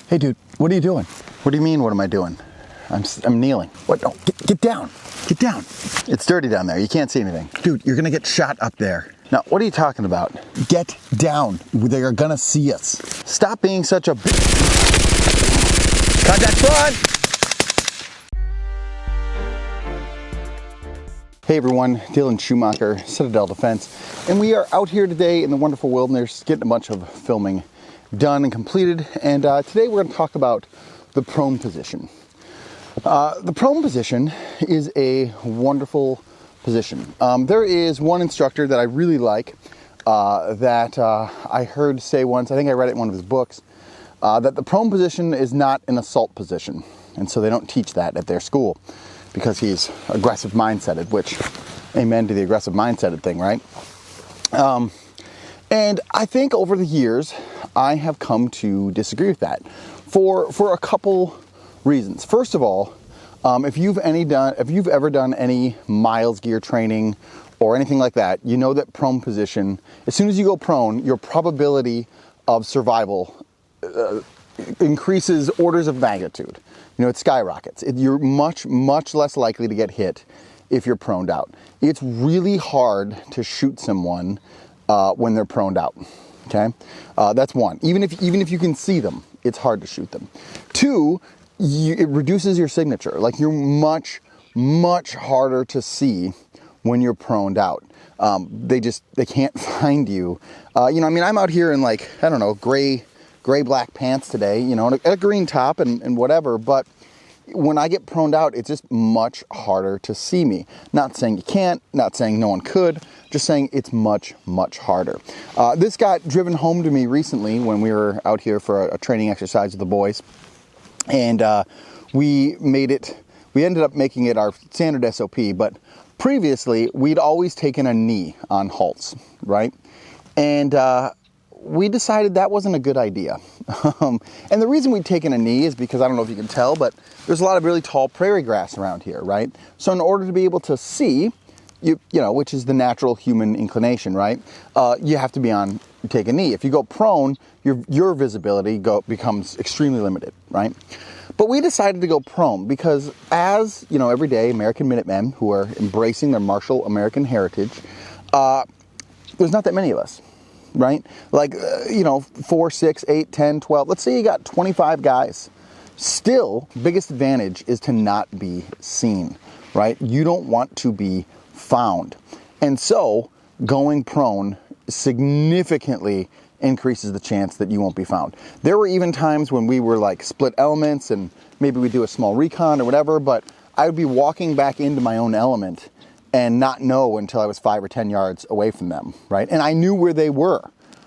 Hey dude, what are you doing? What do you mean, what am I doing? I'm kneeling. What? No, get down. Get down. It's dirty down there. You can't see anything. Dude, you're gonna get shot up there. Now, what are you talking about? Get down. They are gonna see us. Stop being such a Contact front! Hey everyone, Dylan Schumacher, Citadel Defense, and we are out here today in the wonderful wilderness getting a bunch of filming done and completed, and today we're going to talk about the prone position. The prone position is a wonderful position. There is one instructor that I really like that I heard say once, I think I read it in one of his books, that the prone position is not an assault position, and so they don't teach that at their school because he's aggressive mindseted, which amen to the aggressive mindseted thing, right? And I think over the years I have come to disagree with that for a couple reasons. First of all, if you've ever done any miles gear training or anything like that, you know that prone position, as soon as you go prone, your probability of survival increases orders of magnitude. You know, it skyrockets. You're much less likely to get hit if you're proned out. It's really hard to shoot someone when they're proned out. Okay, that's one. Even if you can see them, it's hard to shoot them. Two, it reduces your signature. Like, you're much harder to see when you're proned out. They can't find you. I mean, I'm out here in, like, I don't know, gray black pants today, you know, and a green top and whatever, but when I get proned out, it's just much harder to see me. Not saying you can't, not saying no one could, just saying it's much harder. This got driven home to me recently when we were out here for a training exercise with the boys, and we ended up making it our standard SOP, but previously we'd always taken a knee on halts, right? And we decided that wasn't a good idea. And the reason we'd taken a knee is because, I don't know if you can tell, but there's a lot of really tall prairie grass around here, right? So in order to be able to see, you know, which is the natural human inclination, right? You have to take a knee. If you go prone, your visibility becomes extremely limited, right? But we decided to go prone because, as you know, everyday American Minutemen who are embracing their martial American heritage, there's not that many of us. Right? Like, 4, 6, 8, 10, 12. Let's say you got 25 guys. Still, biggest advantage is to not be seen, right? You don't want to be found. And so, going prone significantly increases the chance that you won't be found. There were even times when we were like split elements and maybe we do a small recon or whatever, but I would be walking back into my own element and not know until I was 5 or 10 yards away from them, right? And I knew where they were.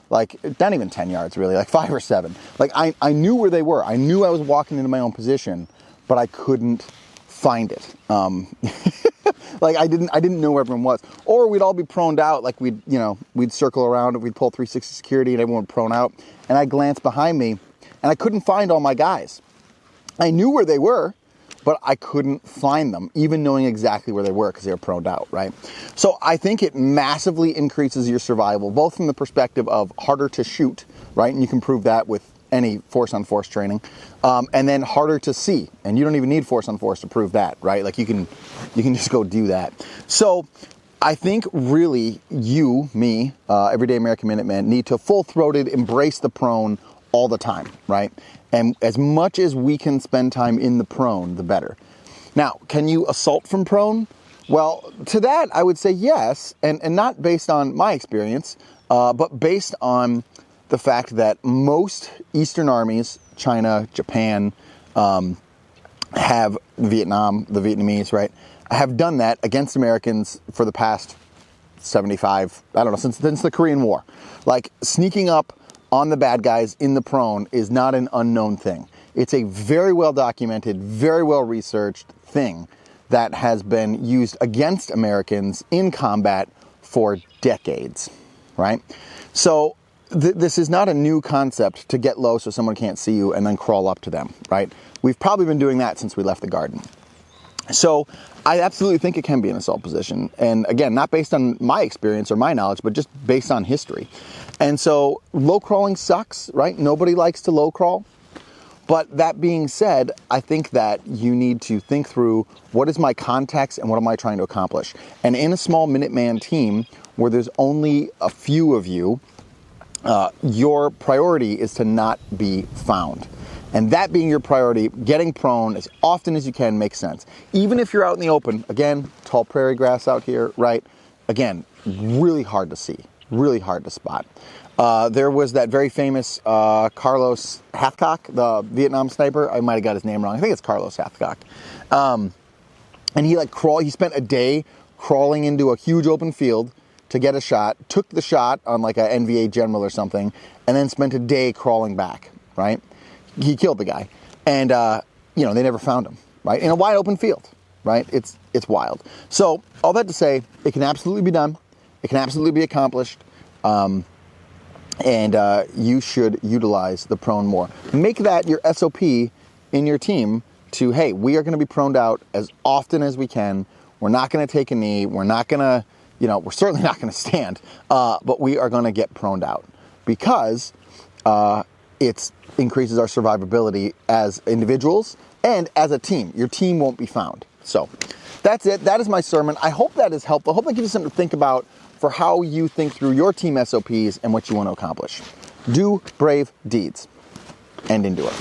Like, not even 10 yards really, like 5 or 7. Like, I knew where they were. I knew I was walking into my own position, but I couldn't find it. Like, I didn't know where everyone was. Or we'd all be proned out, like we'd circle around and we'd pull 360 security and everyone would prone out. And I'd glance behind me and I couldn't find all my guys. I knew where they were, but I couldn't find them, even knowing exactly where they were because they were proned out, right? So I think it massively increases your survival, both from the perspective of harder to shoot, right? And you can prove that with any force-on-force training, and then harder to see. And you don't even need force-on-force to prove that, right? Like, you can just go do that. So I think really you, me, everyday American Minuteman, need to full-throated embrace the prone all the time, right? And as much as we can spend time in the prone, the better. Now, can you assault from prone? Well, to that, I would say yes, and not based on my experience, but based on the fact that most Eastern armies, China, Japan, have Vietnam, the Vietnamese, right, have done that against Americans for the past 75, I don't know, since the Korean War. Like, sneaking up on the bad guys in the prone is not an unknown thing. It's a very well documented, very well researched thing that has been used against Americans in combat for decades, right? So this is not a new concept to get low so someone can't see you and then crawl up to them, right? We've probably been doing that since we left the garden. So I absolutely think it can be an assault position. And again, not based on my experience or my knowledge, but just based on history. And so low crawling sucks, right? Nobody likes to low crawl. But that being said, I think that you need to think through what is my context and what am I trying to accomplish. And in a small Minuteman team where there's only a few of you, your priority is to not be found. And that being your priority, getting prone as often as you can makes sense. Even if you're out in the open, again, tall prairie grass out here, right? Again, really hard to see, really hard to spot. There was that very famous Carlos Hathcock, the Vietnam sniper. I might have got his name wrong. I think it's Carlos Hathcock. And he spent a day crawling into a huge open field to get a shot, took the shot on like a NVA general or something, and then spent a day crawling back, right? He killed the guy. And, they never found him, right? In a wide open field, right? It's wild. So all that to say, it can absolutely be done. It can absolutely be accomplished. And you should utilize the prone more. Make that your SOP in your team to, hey, we are going to be proned out as often as we can. We're not going to take a knee. We're not going to, we're certainly not going to stand, but we are going to get proned out because it increases our survivability as individuals and as a team. Your team won't be found. So that's it. That is my sermon. I hope that is helpful. I hope that gives you something to think about for how you think through your team SOPs and what you want to accomplish. Do brave deeds and endure.